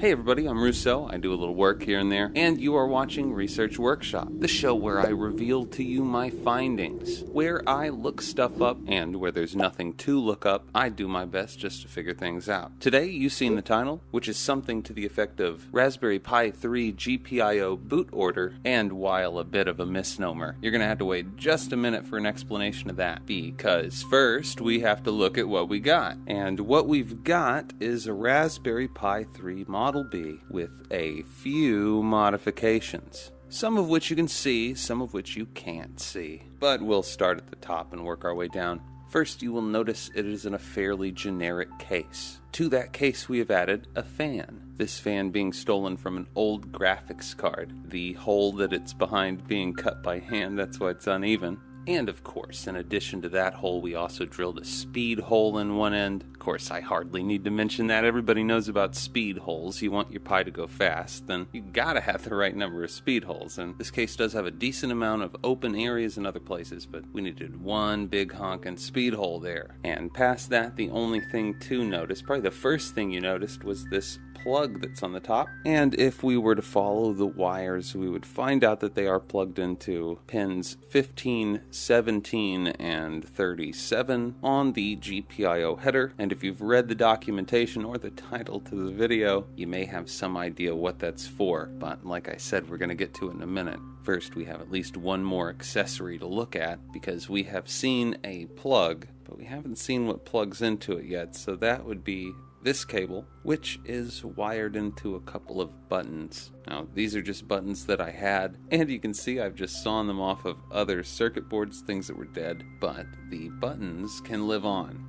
Hey everybody, I'm Russo. I do a little work here and there, and you are watching Research Workshop, the show where I reveal to you my findings, where I look stuff up, and where there's nothing to look up, I do my best just to figure things out. Today, you've seen the title, which is something to the effect of Raspberry Pi 3 GPIO boot order, and while a bit of a misnomer, you're going to have to wait just a minute for an explanation of that, because first, we have to look at what we got. And what we've got is a Raspberry Pi 3 Model B with a few modifications. Some of which you can see, some of which you can't see. But we'll start at the top and work our way down. First, you will notice it is in a fairly generic case. To that case, we have added a fan. This fan being stolen from an old graphics card. The hole that it's behind being cut by hand, that's why it's uneven. And of course, in addition to that hole, we also drilled a speed hole in one end. Of course, I hardly need to mention that. Everybody knows about speed holes. You want your Pi to go fast, then you gotta have the right number of speed holes. And this case does have a decent amount of open areas in other places, but we needed one big honkin' speed hole there. And past that, the only thing to notice, probably the first thing you noticed, was this plug that's on the top. And if we were to follow the wires, we would find out that they are plugged into pins 15, 17, and 37 on the GPIO header. And if you've read the documentation or the title to the video, you may have some idea what that's for. But like I said, we're going to get to it in a minute. First, we have at least one more accessory to look at, because we have seen a plug, but we haven't seen what plugs into it yet. So that would be this cable, which is wired into a couple of buttons. Now, these are just buttons that I had, and you can see I've just sawn them off of other circuit boards, things that were dead, but the buttons can live on.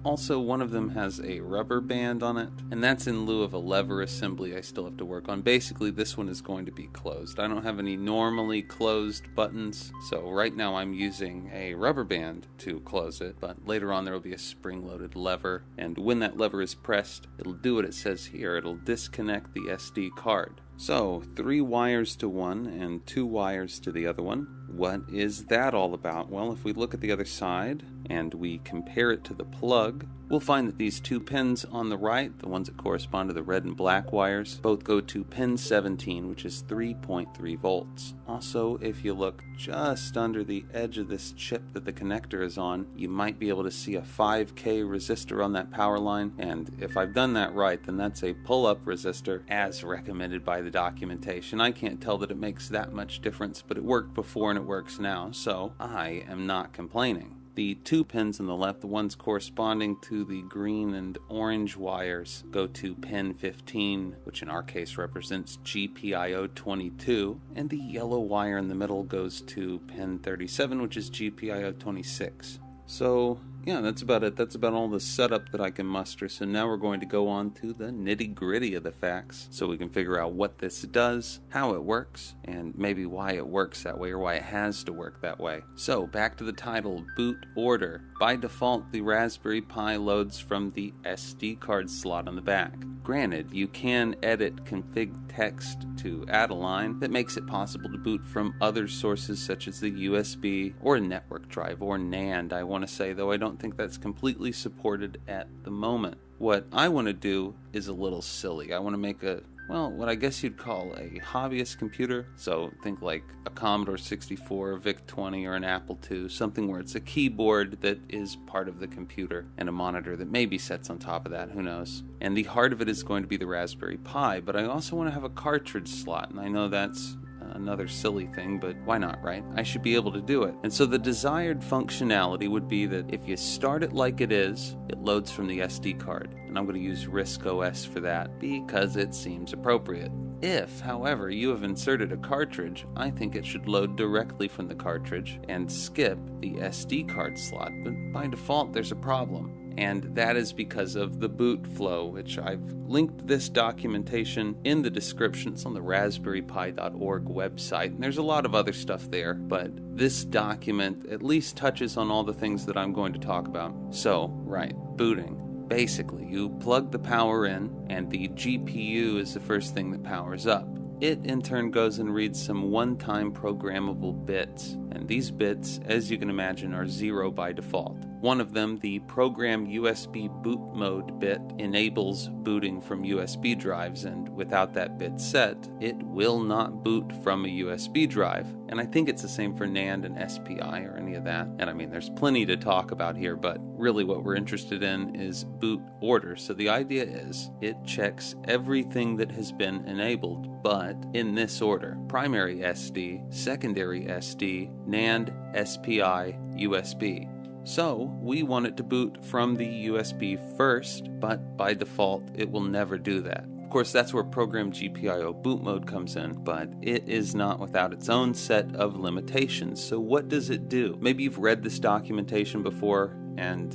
Also, one of them has a rubber band on it, and that's in lieu of a lever assembly I still have to work on. Basically, this one is going to be closed. I don't have any normally closed buttons, so right now I'm using a rubber band to close it, but later on there will be a spring-loaded lever, and when that lever is pressed, it'll do what it says here. It'll disconnect the SD card. So, 3 wires to one and 2 wires to the other one. What is that all about? Well, if we look at the other side and we compare it to the plug, we'll find that these 2 pins on the right, the ones that correspond to the red and black wires, both go to pin 17, which is 3.3 volts. Also, if you look just under the edge of this chip that the connector is on, you might be able to see a 5K resistor on that power line, and if I've done that right, then that's a pull-up resistor as recommended by the documentation. I can't tell that it makes that much difference, but it worked before and it works now, so I am not complaining. The 2 pins on the left, the ones corresponding to the green and orange wires, go to pin 15, which in our case represents GPIO 22, and the yellow wire in the middle goes to pin 37, which is GPIO 26. So, yeah, that's about it. That's about all the setup that I can muster. So now we're going to go on to the nitty-gritty of the facts, so we can figure out what this does, how it works, and maybe why it works that way, or why it has to work that way. So, back to the title, boot order. By default, the Raspberry Pi loads from the SD card slot on the back. Granted, you can edit config text to add a line that makes it possible to boot from other sources such as the USB or a network drive or NAND, I want to say, though I don't think that's completely supported at the moment. What I want to do is a little silly. I want to make what I guess you'd call a hobbyist computer. So think like a Commodore 64, a VIC-20, or an Apple II, something where it's a keyboard that is part of the computer and a monitor that maybe sits on top of that, who knows. And the heart of it is going to be the Raspberry Pi, but I also want to have a cartridge slot, and I know that's another silly thing, but why not, right? I should be able to do it. And so the desired functionality would be that if you start it like it is, it loads from the SD card. And I'm going to use RISC OS for that because it seems appropriate. If, however, you have inserted a cartridge, I think it should load directly from the cartridge and skip the SD card slot. But by default, there's a problem. And that is because of the boot flow, which I've linked this documentation in the description. It's on the raspberrypi.org website, and there's a lot of other stuff there, but this document at least touches on all the things that I'm going to talk about. So, right, booting. Basically, you plug the power in, and the GPU is the first thing that powers up. It in turn goes and reads some one-time programmable bits, and these bits, as you can imagine, are 0 by default. One of them, the Program USB Boot Mode bit, enables booting from USB drives, and without that bit set, it will not boot from a USB drive. And I think it's the same for NAND and SPI or any of that. And I mean, there's plenty to talk about here, but really what we're interested in is boot order. So the idea is it checks everything that has been enabled, but in this order: primary SD, secondary SD, NAND, SPI, USB. So we want it to boot from the USB first, but by default it will never do that. Of course, that's where Program GPIO boot mode comes in, but it is not without its own set of limitations. So what does it do? Maybe you've read this documentation before and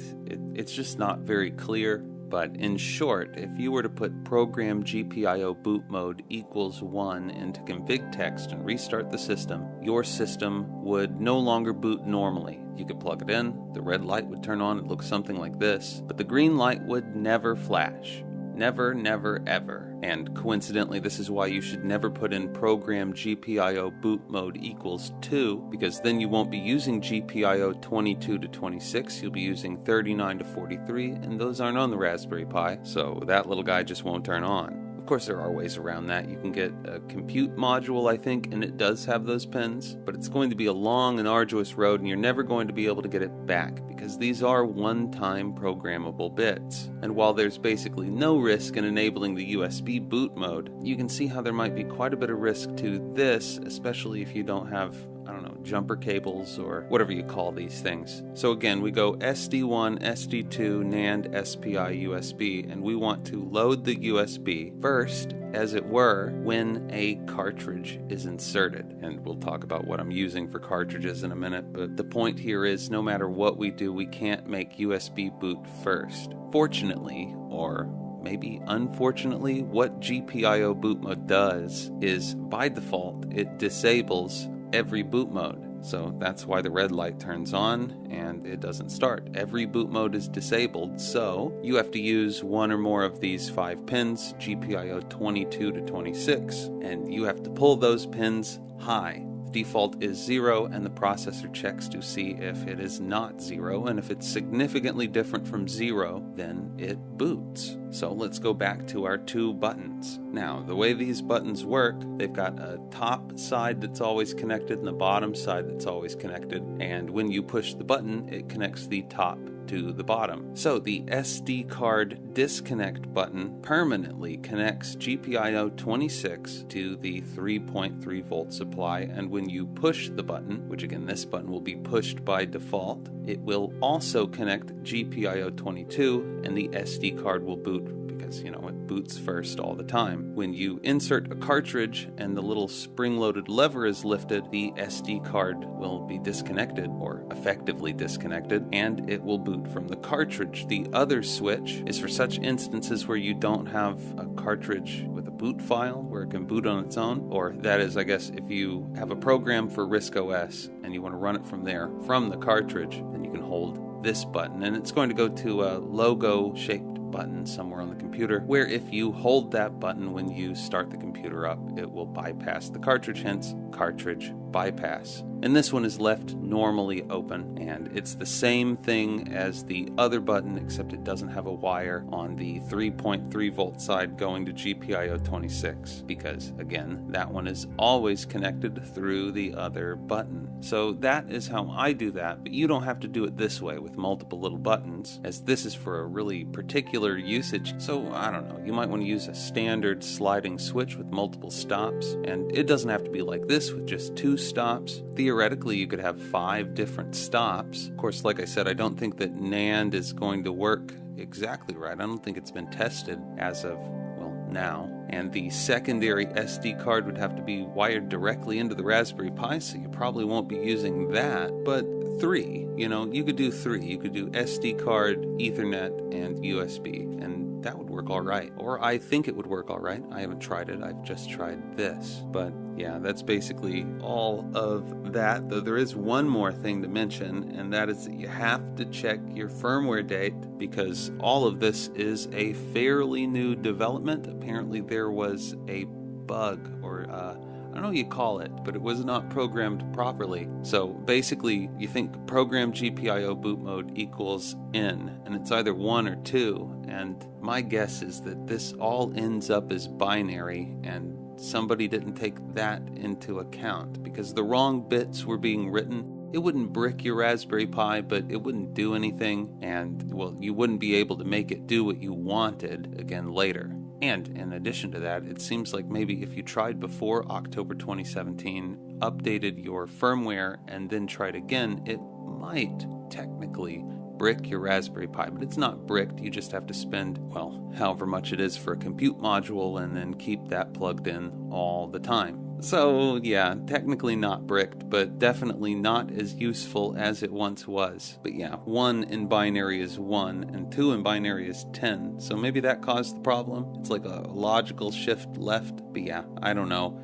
it's just not very clear. But in short, if you were to put Program GPIO boot mode equals 1 into config text and restart the system, your system would no longer boot normally. You could plug it in, the red light would turn on, it looks something like this, but the green light would never flash. Never, never, ever. And coincidentally, this is why you should never put in Program GPIO boot mode equals 2, because then you won't be using GPIO 22 to 26, you'll be using 39 to 43, and those aren't on the Raspberry Pi, so that little guy just won't turn on. Of course, there are ways around that. You can get a compute module, I think, and it does have those pins, but it's going to be a long and arduous road, and you're never going to be able to get it back, because these are one-time programmable bits. And while there's basically no risk in enabling the USB boot mode, you can see how there might be quite a bit of risk to this, especially if you don't have, I don't know, jumper cables or whatever you call these things. So again, we go SD1, SD2, NAND, SPI, USB, and we want to load the USB first, as it were, when a cartridge is inserted. And we'll talk about what I'm using for cartridges in a minute, but the point here is no matter what we do, we can't make USB boot first. Fortunately, or maybe unfortunately, what GPIO boot mode does is, by default, it disables every boot mode. So that's why the red light turns on and it doesn't start. Every boot mode is disabled, so you have to use one or more of these 5 pins, GPIO 22 to 26, and you have to pull those pins high. The default is 0, and the processor checks to see if it is not 0, and if it's significantly different from 0, then it boots. So let's go back to our 2 buttons. Now, the way these buttons work, they've got a top side that's always connected and the bottom side that's always connected, and when you push the button, it connects the top to the bottom. So the SD card disconnect button permanently connects GPIO 26 to the 3.3 volt supply, and when you push the button, which again this button will be pushed by default, it will also connect GPIO 22 and the SD card will boot, because you know it boots first all the time. When you insert a cartridge and the little spring-loaded lever is lifted, the SD card will be disconnected, or effectively disconnected, and it will boot from the cartridge. The other switch is for such instances where you don't have a cartridge with a boot file where it can boot on its own, or that is, I guess, if you have a program for RISC OS and you want to run it from there, from the cartridge, then you can hold this button, and it's going to go to a logo-shaped button somewhere on the computer, where if you hold that button when you start the computer up, it will bypass the cartridge, hence cartridge bypass. And this one is left normally open, and it's the same thing as the other button, except it doesn't have a wire on the 3.3 volt side going to GPIO 26, because again, that one is always connected through the other button. So that is how I do that, but you don't have to do it this way with multiple little buttons, as this is for a really particular usage. So I don't know, you might want to use a standard sliding switch with multiple stops, and it doesn't have to be like this with just 2 stops. Theoretically, you could have 5 different stops. Of course, like I said, I don't think that NAND is going to work exactly right. I don't think it's been tested as of, well, now. And the secondary SD card would have to be wired directly into the Raspberry Pi, so you probably won't be using that. But 3, you could do 3. You could do SD card, Ethernet, and USB, and that would work all right. Or I think it would work all right. I haven't tried it. I've just tried this. But yeah, that's basically all of that, though there is one more thing to mention, and that is that you have to check your firmware date, because all of this is a fairly new development. Apparently there was a bug or a don't know what you call it, but it was not programmed properly. So basically, you think program GPIO boot mode equals N, and it's either 1 or 2, and my guess is that this all ends up as binary, and somebody didn't take that into account, because the wrong bits were being written. It wouldn't brick your Raspberry Pi, but it wouldn't do anything, and, well, you wouldn't be able to make it do what you wanted again later. And in addition to that, it seems like maybe if you tried before October 2017, updated your firmware, and then tried again, it might technically brick your Raspberry Pi, but it's not bricked. You just have to spend, well, however much it is for a compute module, and then keep that plugged in all the time. So yeah, technically not bricked, but definitely not as useful as it once was. But yeah, 1 in binary is 1, and 2 in binary is 10, so maybe that caused the problem. It's like a logical shift left, but yeah, I don't know.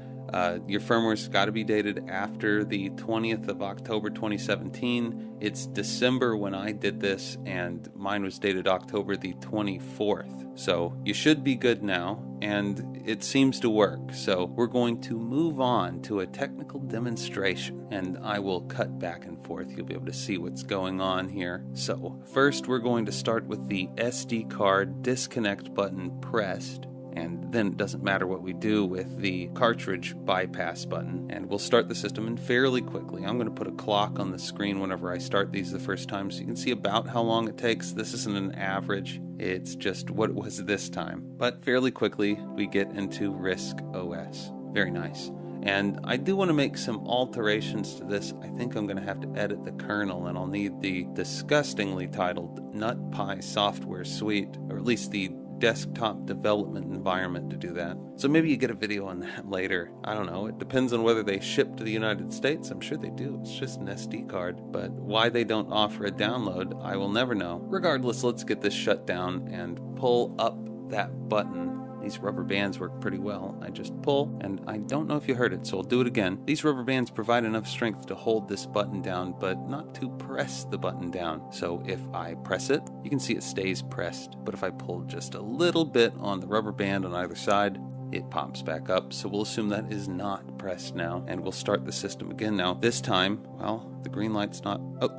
Your firmware's got to be dated after the 20th of October 2017. It's December when I did this, and mine was dated October the 24th. So you should be good now, and it seems to work. So we're going to move on to a technical demonstration, and I will cut back and forth. You'll be able to see what's going on here. So first we're going to start with the SD card disconnect button pressed. And then it doesn't matter what we do with the cartridge bypass button, and we'll start the system in fairly quickly. I'm going to put a clock on the screen whenever I start these the first time, so you can see about how long it takes. This isn't an average, it's just what it was this time. But fairly quickly, we get into RISC OS. Very nice. And I do want to make some alterations to this. I think I'm going to have to edit the kernel, and I'll need the disgustingly titled NutPi software suite, or at least the desktop development environment to do that. So maybe you get a video on that later. I don't know. It depends on whether they ship to the United States. I'm sure they do. It's just an SD card. But why they don't offer a download, I will never know. Regardless, let's get this shut down and pull up that button. These rubber bands work pretty well. I just pull, and I don't know if you heard it, so I'll do it again. These rubber bands provide enough strength to hold this button down, but not to press the button down. So if I press it, you can see it stays pressed. But if I pull just a little bit on the rubber band on either side, it pops back up. So we'll assume that is not pressed now, and we'll start the system again now. This time, well, the green light's not... Oh,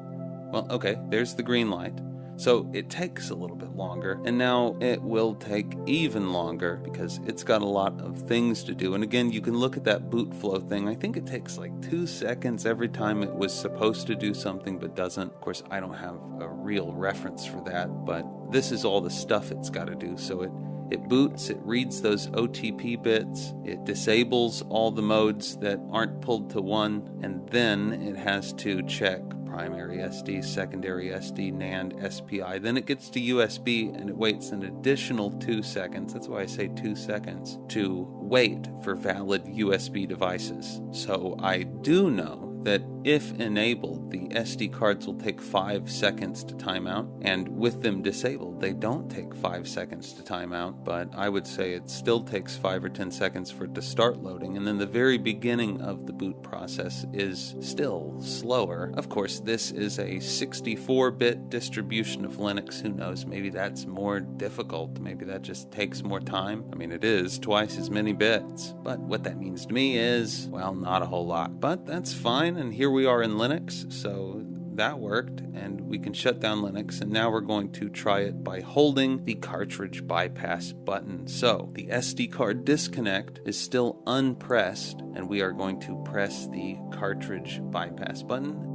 well, okay, there's the green light. So it takes a little bit longer, and now it will take even longer because it's got a lot of things to do. And again, you can look at that boot flow thing. I think it takes like 2 seconds every time it was supposed to do something but doesn't. Of course, I don't have a real reference for that, but this is all the stuff it's got to do. So it boots, it reads those OTP bits, it disables all the modes that aren't pulled to 1, and then it has to check primary SD, secondary SD, NAND, SPI. Then it gets to USB, and it waits an additional 2 seconds. That's why I say 2 seconds to wait for valid USB devices. So I do know that if enabled, the SD cards will take 5 seconds to time out, and with them disabled, they don't take 5 seconds to time out, but I would say it still takes 5 or 10 seconds for it to start loading, and then the very beginning of the boot process is still slower. Of course, this is a 64-bit distribution of Linux. Who knows, maybe that's more difficult, maybe that just takes more time. I mean, it is twice as many bits, but what that means to me is, well, not a whole lot, but that's fine. And here we are in Linux, so that worked, and we can shut down Linux. And now we're going to try it by holding the cartridge bypass button. So the SD card disconnect is still unpressed, and we are going to press the cartridge bypass button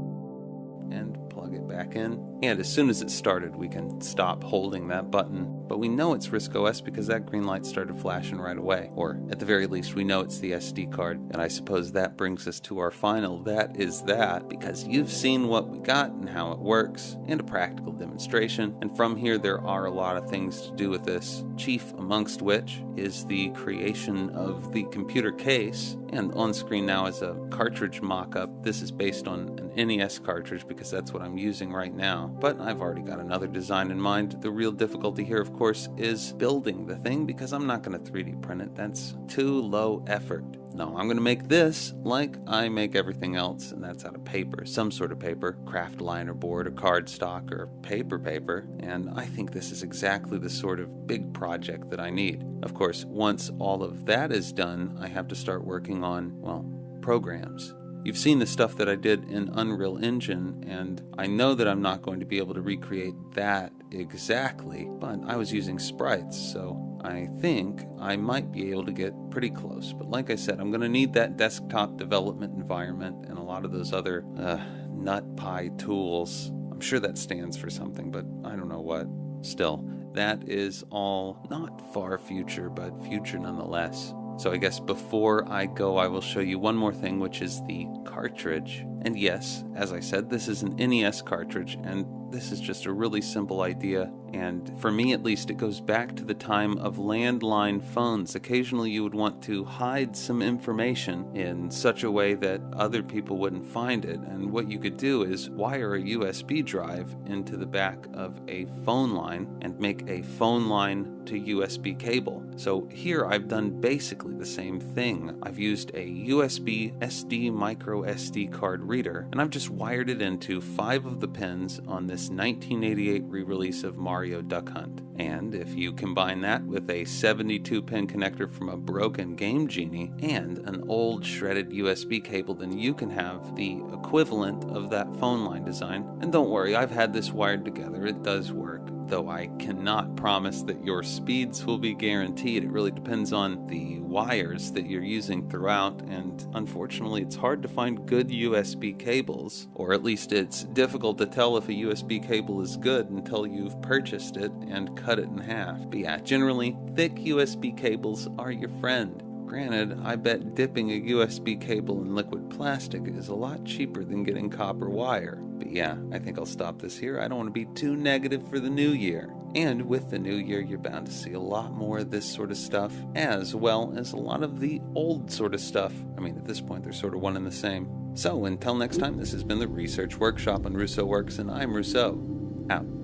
and plug it back in. And as soon as it started, we can stop holding that button. But we know it's RISC OS because that green light started flashing right away. Or at the very least, we know it's the SD card. And I suppose that brings us to our final that is that, because you've seen what we got and how it works, and a practical demonstration. And from here, there are a lot of things to do with this, chief amongst which is the creation of the computer case. And on screen now is a cartridge mock-up. This is based on an NES cartridge because that's what I'm using right now. But I've already got another design in mind. The real difficulty here, of course, is building the thing because I'm not going to 3D print it. That's too low effort. No, I'm going to make this like I make everything else, and that's out of paper, some sort of paper, craft liner board or cardstock or paper, and I think this is exactly the sort of big project that I need. Of course, once all of that is done, I have to start working on, well, programs. You've seen the stuff that I did in Unreal Engine, and I know that I'm not going to be able to recreate that exactly, but I was using sprites, so I think I might be able to get pretty close. But like I said, I'm going to need that desktop development environment and a lot of those other NutPi tools. I'm sure that stands for something, but I don't know what. Still, that is all not far future, but future nonetheless. So I guess before I go, I will show you one more thing, which is the cartridge. And yes, as I said, this is an NES cartridge, and this is just a really simple idea. And for me, at least, it goes back to the time of landline phones. Occasionally, you would want to hide some information in such a way that other people wouldn't find it. And what you could do is wire a USB drive into the back of a phone line and make a phone line to USB cable. So here I've done basically the same thing. I've used a USB SD micro SD card reader, and I've just wired it into 5 of the pins on this 1988 re-release of Mario Duck Hunt. And if you combine that with a 72-pin connector from a broken Game Genie and an old shredded USB cable, then you can have the equivalent of that phone line design. And don't worry, I've had this wired together. It does work, though I cannot promise that your speeds will be guaranteed. It really depends on the wires that you're using throughout, and unfortunately it's hard to find good USB cables, or at least it's difficult to tell if a USB cable is good until you've purchased it and cut it in half. But yeah, generally, thick USB cables are your friend. Granted, I bet dipping a USB cable in liquid plastic is a lot cheaper than getting copper wire. But yeah, I think I'll stop this here. I don't want to be too negative for the new year. And with the new year, you're bound to see a lot more of this sort of stuff, as well as a lot of the old sort of stuff. I mean, at this point, they're sort of one and the same. So until next time, this has been the Research Workshop on Russo Works, and I'm Rousseau. Out.